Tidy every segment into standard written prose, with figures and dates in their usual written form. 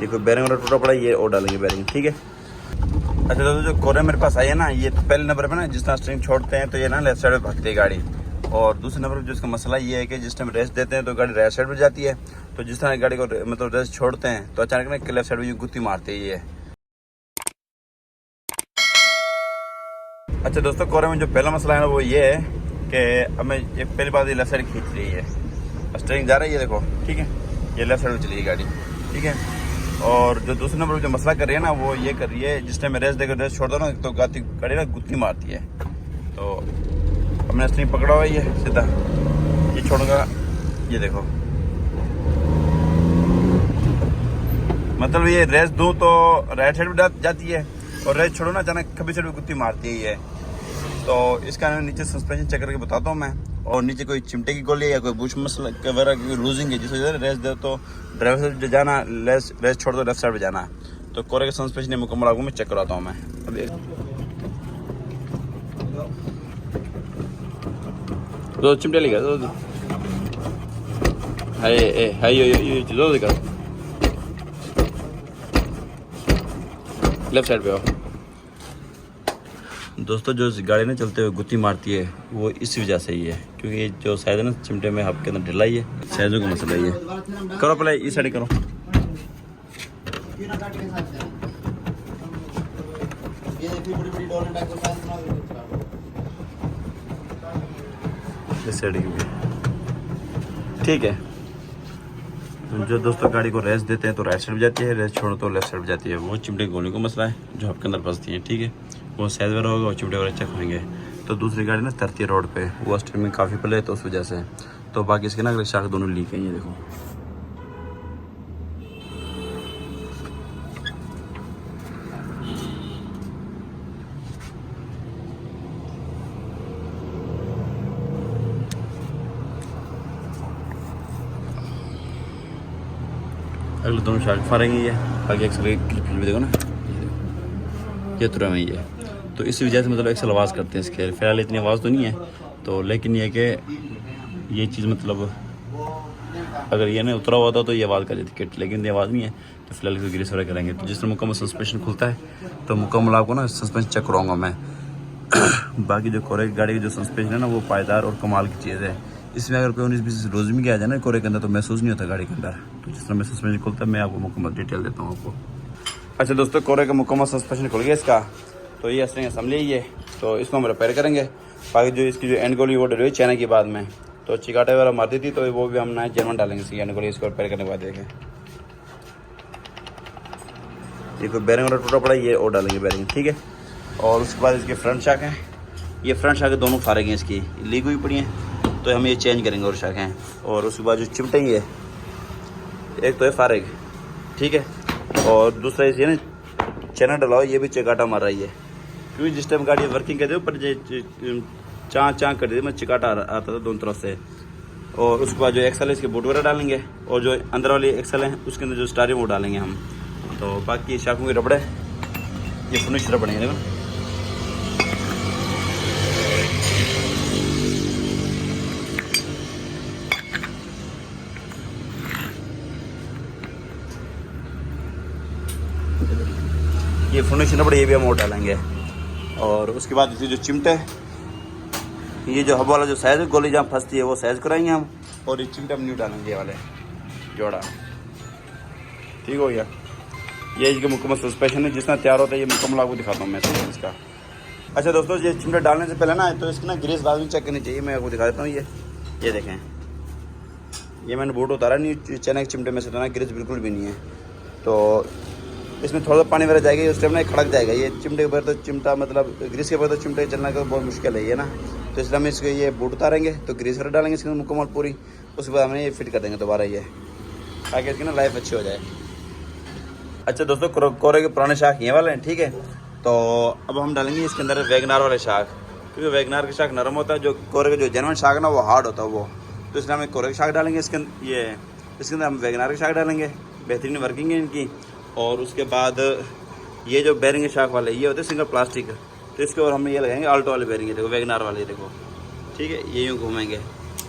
ये कोई बैरिंग वाला टूटा पड़ा है, ये और डालेंगे बैरिंग, ठीक है। अच्छा दोस्तों, जो कोरे मेरे पास आई है ना, ये पहले नंबर पे ना जिस तरह स्ट्रिंग छोड़ते हैं तो ये ना लेफ्ट साइड में भागती है गाड़ी। और दूसरे नंबर पर जो इसका मसला ये है कि जिस टाइम रेस्ट देते हैं तो गाड़ी राइट साइड पर जाती है, तो जिस तरह गाड़ी को मतलब रेस्ट छोड़ते हैं तो अचानक ना लेफ्ट साइड में गुत्ती मारती है ये। अच्छा दोस्तों, कोरे में जो पहला मसला है ना वो ये है कि हमें ये पहली बात ये लेफ्ट साइड खींच रही है, स्टीयरिंग जा रही है देखो, ठीक है, ये लेफ्ट साइड में चली है गाड़ी, ठीक है। और जो दूसरे नंबर पर जो मसला कर रही है ना वो ये कर रही है, जिस टाइम रेस्ट देकर रेस्ट छोड़ दो ना तो गाड़ी ना गुत्ती मारती है। तो हमने स्टीयरिंग पकड़ा हुआ है सीधा, ये छोड़ूंगा, ये देखो, मतलब ये रेस्ट दूँ तो राइट साइड में जाती है और रेस्ट छोड़ो ना अचानक खब्बी साइड में गुत्ती मारती है ये। तो इसका नीचे सस्पेंशन चेक करके बताता हूँ मैं, और नीचे कोई चिमटे की गोली या कोई बुश मसला वगैरह की लूजिंग है, जिस वजह से रेस्ट दे तो ड्राइवर से जाना, रेस्ट छोड़ दो लेफ्ट साइड पे जाना। तो कोरे का सस्पेंशन मुकम्मल आपको मैं चेक कराता हूँ मैं अभी। दो चिमटे लेगा, दो दो दिखा, लेफ्ट साइड पे आओ। दोस्तों, जो गाड़ी ना चलते हुए गुत्ती मारती है वो इस वजह से ही है, क्योंकि ये जो साइज है ना चिमटे में आपके अंदर ढिलाई है, साइजों का मसला ही है। करो पहले इस साइड करो, इस साइड की भी ठीक है। जो दोस्तों गाड़ी को रेस्ट देते हैं तो राइट साइड जाती है, रेस्ट छोड़ो तो लेफ्ट साइड जाती है। वो चिमटे गोली को मसला है जो आपके अंदर फंसती है, ठीक है, वो साइज वगैरह होगा और चिमटे वगैरह चेक होंगे। तो दूसरी गाड़ी ना तरती है रोड पे, वो स्टीयरिंग में काफ़ी पले तो उस वजह से। तो बाकी इसके ना अगले शाख दोनों लीक हैं, ये देखो। अगले दोनों शाख फाड़ेंगे ये, आगे एक्सरे क्लिप भी देखो ना, ये तुरा में ये। तो इस वजह से मतलब एक्सल आवाज़ करते हैं इसके, फिलहाल इतनी आवाज़ तो नहीं है तो, लेकिन ये कि ये चीज़ मतलब अगर ये नहीं उतरा हुआ था तो ये आवाज़ कर देती किट, लेकिन ये आवाज़ नहीं है तो फिलहाल इसको ग्रीस वगैरह करेंगे। तो जिस तरह मुकम्मल सस्पेंशन खुलता है तो मुकम्मल आपको ना सस्पेंशन चेक कराऊंगा मैं। बाकी जो कोरे की गाड़ी की जो सस्पेंशन है ना वो पायदार और कमाल की चीज़ है। इसमें अगर कोई 19-20 रोज भी आ जाए ना कोरे के अंदर तो महसूस नहीं होता गाड़ी के अंदर। तो जिस तरह मैं सस्पेंशन खुलता है मैं आपको मुकम्मल डिटेल देता हूँ आपको। अच्छा दोस्तों, कोरे का मुकम्मल सस्पेंशन खुल गया इसका, तो ये असली असम्बली ही है, तो इसको हम रिपेयर करेंगे। बाकी जो इसकी जो एंड गोली वो डली चाइना की बाद में तो चिकाटे वगैरह मारती थी, तो वो भी हम नया जर्मन डालेंगे इसकी एंड गोली, इसको रिपेयर करने के बाद देखें। ये कोई बैरिंग वाला टूटा पड़ा है, ये और डालेंगे बैरिंग, ठीक है। और उसके बाद इसके फ्रंट शाख हैं, ये फ्रंट शाखें दोनों फारेंगे इसकी लीक हुई पड़ी हैं, तो हम ये चेंज करेंगे और शाखें। और उसके बाद जो चिमटे ये एक तो है फारेग, ठीक है, और दूसरा इसे ना चैनल डलाओ, ये भी चिकाटा मार रही है, क्योंकि जिस टाइम गाड़ी वर्किंग कर दे पर चाँ कर दी मैं चिकाटा आता था दोनों तरफ से। और उसके बाद जो एक्सल है इसके बूट वगैरह डालेंगे, और जो अंदर वाली एक्सल है उसके अंदर जो स्टारिंग वो डालेंगे हम। तो बाकी शाखों की रबड़े, ये फिनिश रबड़े हैं देखो। ये फिनिश रबड़े ये भी हम और डालेंगे। और उसके बाद इसकी जो चिमटे, ये जो हब वाला जो साइज है गोली जहाँ फंसती है वो साइज कराएंगे हम, और ये चिमटे हम न्यू डालेंगे ये वाले जोड़ा, ठीक हो गया। ये इसके मुकम्मल सस्पेंशन है, जितना तैयार होता है ये मुकम्मल आपको दिखाता हूँ मैं इसका। अच्छा दोस्तों, ये चिमटे डालने से पहले ना तो इसकी ना ग्रीस लाजमी चेक करनी चाहिए, मैं आपको दिखा देता हूँ। ये देखें, ये मैंने बूट उतारा नहीं चैना के चिमटे में से, तो ना ग्रीस बिल्कुल भी नहीं है। तो इसमें थोड़ा सा पानी वगैरह जाएगा, उस टाइम ना खड़क जाएगा ये चिमटे के ऊपर, तो चिमटा मतलब ग्रीस के ऊपर तो चिमटे चलना का बहुत मुश्किल है ये ना। तो इसलिए हम इसको ये बूट उतारेंगे तो ग्रीस वगैरह डालेंगे इसके मुकम्मल पूरी, उसके बाद हमें ये फिट कर देंगे दोबारा ये, ताकि इसकी ना लाइफ अच्छी हो जाए। अच्छा दोस्तों, कोरे के पुराने शाख ये वाले हैं, ठीक है। तो अब हम डालेंगे इसके अंदर वैगनार वाले शाख, क्योंकि वैगनार के शाख नरम होता है, जो कोरे के जो जर्मन शाख है ना वो हार्ड होता है वो। तो इसलिए हमें कोरे के शाख डालेंगे इसके अंदर हम वैगनार के शाख डालेंगे, बेहतरीन वर्किंग है इनकी। और उसके बाद ये जो बैरिंग है शाख वाले ये होते हैं सिंगल प्लास्टिक, तो इसके और हम ये लगाएंगे आल्टो वाले बैरिंग है देखो, वैगनार वाले देखो, ठीक है। ये यूँ घूमेंगे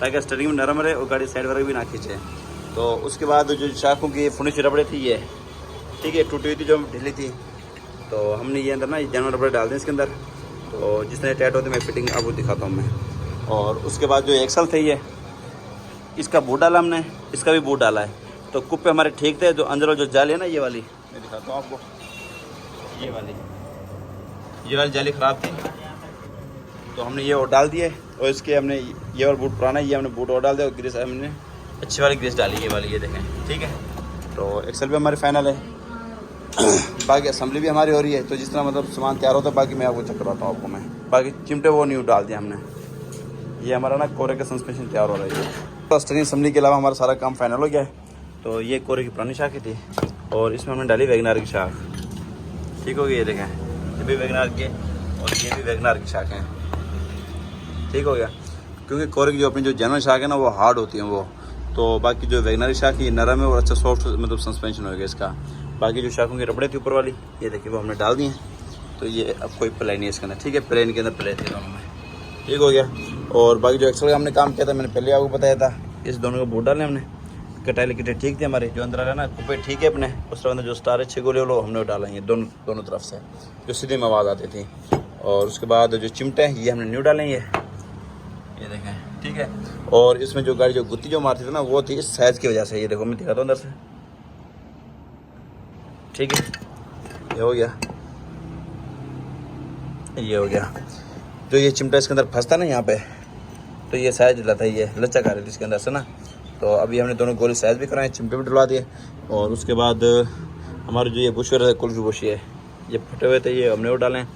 ताकि स्टीयरिंग में नरम रहे और गाड़ी साइड वगैरह भी ना खींचे। तो उसके बाद जो शाखों की फिनिश रबड़े थी ठीक है, टूटी हुई थी जो ढीली थी, तो हमने ये अंदर ना ये जनरल रबड़ डाल दें इसके अंदर, तो जिस तरह टाइट होते मैं फिटिंग आपको दिखाता हूँ मैं। और उसके बाद जो एक्सल थे ये, इसका बूट डाला हमने, इसका भी बूट डाला है, तो कुप्पे हमारे ठीक थे। जो अंदर जो जाली है ना ये वाली, मैं दिखाता हूँ आपको, ये वाली जाली ख़राब थी, तो हमने ये और डाल दिए। और इसके हमने ये और बूट पुराना है, ये हमने बूट और डाल दिया, और ग्रीस हमने अच्छी वाली ग्रीस डाली, ये वाली, ये देखें, ठीक है। तो एक्सल भी हमारी फाइनल है, बाकी असेंबली भी हमारी हो रही है। तो जिस तरह मतलब सामान तैयार होता है बाकी मैं आपको चेक करवाता हूँ आपको मैं। बाकी चिमटे वो न्यू डाल दिया हमने। ये हमारा ना कोरे का सस्पेंशन तैयार हो रहा है। तो स्टीयरिंग असेंबली के अलावा हमारा सारा काम फाइनल हो गया है। तो ये कोरे की पुरानी शाख थी, और इसमें हमने डाली वैगनार की शाख, ठीक हो गई, ये देखें, ये भी वैगनार के और ये भी वैगनार की शाख हैं, ठीक हो गया। क्योंकि कोरे की जो अपनी जो जनरल शाख है ना वो हार्ड होती है वो, तो बाकी जो वैगनार की शाख ये नरम है और अच्छा सॉफ्ट मतलब सस्पेंशन होगा इसका। बाकी जो शाखों की रबड़े थी ऊपर वाली, ये देखिए वो हमने डाल दी हैं। तो ये अब कोई प्लेन नहीं है इसके अंदर, ठीक है, प्लेन के अंदर प्ले थे दोनों में, ठीक हो गया। और बाकी जो एक्सल का हमने काम किया था मैंने पहले आपको बताया था, इस दोनों को बूट डाले हमने, कटाई लिकटे ठीक थे हमारे, जो अंदर आ रहा है ना कुप्पे ठीक है अपने। उस तरह जो स्टार है 6 गोले वो हमने डालेंगे दोनों तरफ से, जो सीधे में आवाज़ आती थी। और उसके बाद जो चिमटे हैं ये हमने न्यू डालेंगे, ये देखें, ठीक है। और इसमें जो गाड़ी जो गुत्ती जो मारती थी ना वो थी इस साइज़ की वजह से, ये देखो मैं दिखाता हूँ अंदर से, ठीक है, ये हो गया, ये हो गया। जो ये चिमटा इसके अंदर फंसता ना यहाँ पे, तो ये साइज डला था, ये लचक आ रही थी इसके अंदर से ना। तो अभी हमने दोनों गोली साइज भी कराए, चिमटे भी डलवा दिए। और उसके बाद हमारे जो ये बुशर है, कुल्फी बुशी है, ये फटे हुए थे, ये हमने वो डालें।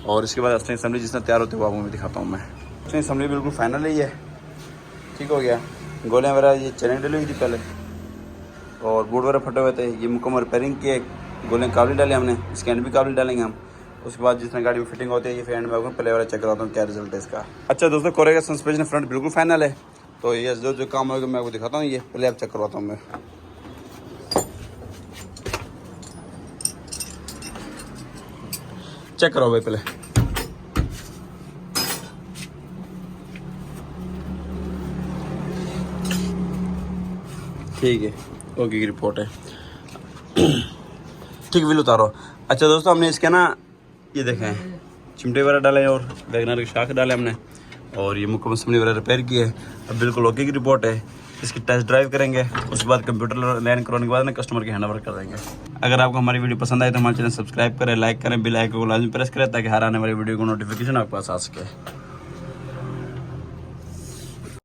और इसके बाद अस्टरिंग असेंबली जिस तरह तैयार होती है वो आपको मैं दिखाता हूँ मैं। अस्टरिंग असेंबली बिल्कुल फाइनल है, ये ठीक हो गया। गोलियाँ वगैरह ये चैनिंग डली हुई थी पहले, और बोर्ड वगैरह फटे हुए थे, ये मुकम्मल रिपेयरिंग किए। गोलियाँ काबली डाले हमने, इसके एंड भी काबली डालेंगे हम। उसके बाद जिस तरह गाड़ी में फिटिंग होती है ये फैन में पहले वाला चेक कराता हूँ क्या रिजल्ट है इसका। अच्छा दोस्तों, कोरे का सस्पेंशन फ्रंट बिल्कुल फाइनल है। तो ये जो काम होगा मैं आपको दिखाता हूँ, ये पहले आप चेक करवाता हूँ मैं। चेक कराओ भाई पहले, ठीक है, ओके की रिपोर्ट है, ठीक, बिल उतारो। अच्छा दोस्तों, हमने इसके ना ये देखें चिमटे वगैरह डाले और वैगनर की शाख डाले हमने, और ये मुकम्मल असेंबली वगैरह रिपेयर की है। अब बिल्कुल ओके की रिपोर्ट है। इसकी टेस्ट ड्राइव करेंगे, उसके बाद कंप्यूटर लैंड करवाने के बाद ना कस्टमर के हैंड ओवर कर देंगे। अगर आपको हमारी वीडियो पसंद आए तो हमारे चैनल सब्सक्राइब करें, लाइक करें, बेल आइकन को लाजमी प्रेस करें ताकि हर आने वाली वीडियो को नोटिफिकेशन आपके पास आ सके।